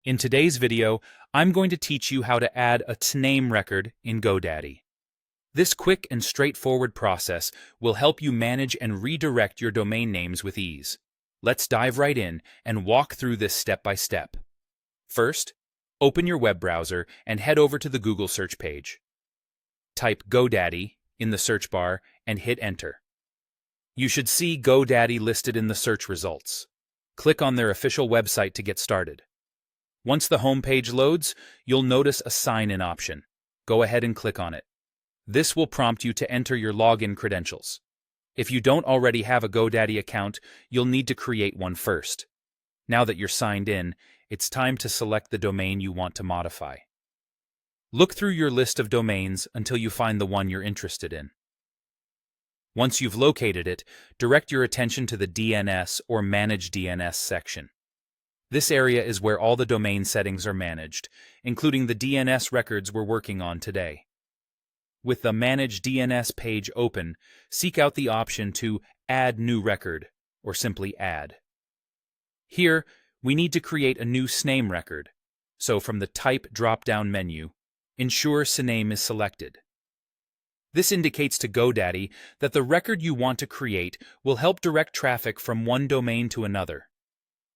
In today's video, I'm going to teach you how to add a CNAME record in GoDaddy. This quick and straightforward process will help you manage and redirect your domain names with ease. Let's dive right in and walk through this step by step. First, open your web browser and head over to the Google search page. Type GoDaddy in the search bar and hit enter. You should see GoDaddy listed in the search results. Click on their official website to get started. Once the home page loads, you'll notice a sign-in option. Go ahead and click on it. This will prompt you to enter your login credentials. If you don't already have a GoDaddy account, you'll need to create one first. Now that you're signed in, it's time to select the domain you want to modify. Look through your list of domains until you find the one you're interested in. Once you've located it, direct your attention to the DNS or Manage DNS section. This area is where all the domain settings are managed, including the DNS records we're working on today. With the Manage DNS page open, seek out the option to Add New Record, or simply Add. Here, we need to create a new CNAME record, so from the Type drop-down menu, ensure CNAME is selected. This indicates to GoDaddy that the record you want to create will help direct traffic from one domain to another.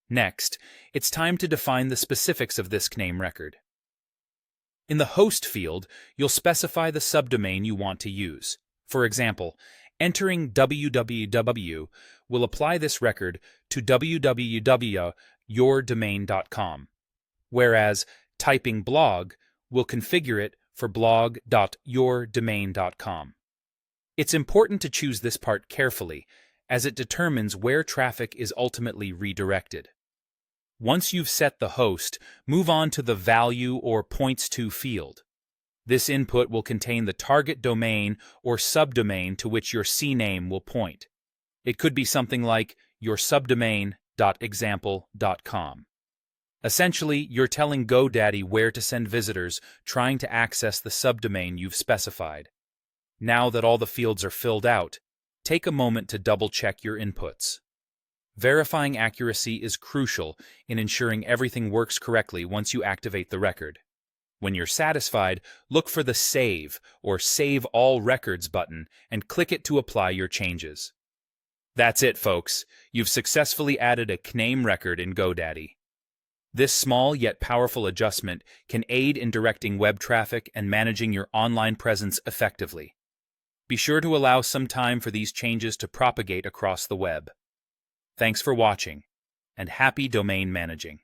Next, it's time to define the specifics of this CNAME record. In the Host field, you'll specify the subdomain you want to use. For example, entering www will apply this record to www.yourdomain.com, whereas typing blog will configure it for blog.yourdomain.com. It's important to choose this part carefully, as it determines where traffic is ultimately redirected. Once you've set the host, move on to the Value or Points To field. This input will contain the target domain or subdomain to which your CNAME will point. It could be something like yoursubdomain.example.com. Essentially, you're telling GoDaddy where to send visitors trying to access the subdomain you've specified. Now that all the fields are filled out, take a moment to double-check your inputs. Verifying accuracy is crucial in ensuring everything works correctly once you activate the record. When you're satisfied, look for the Save or Save All Records button and click it to apply your changes. That's it, folks. You've successfully added a CNAME record in GoDaddy. This small yet powerful adjustment can aid in directing web traffic and managing your online presence effectively. Be sure to allow some time for these changes to propagate across the web. Thanks for watching, and happy domain managing.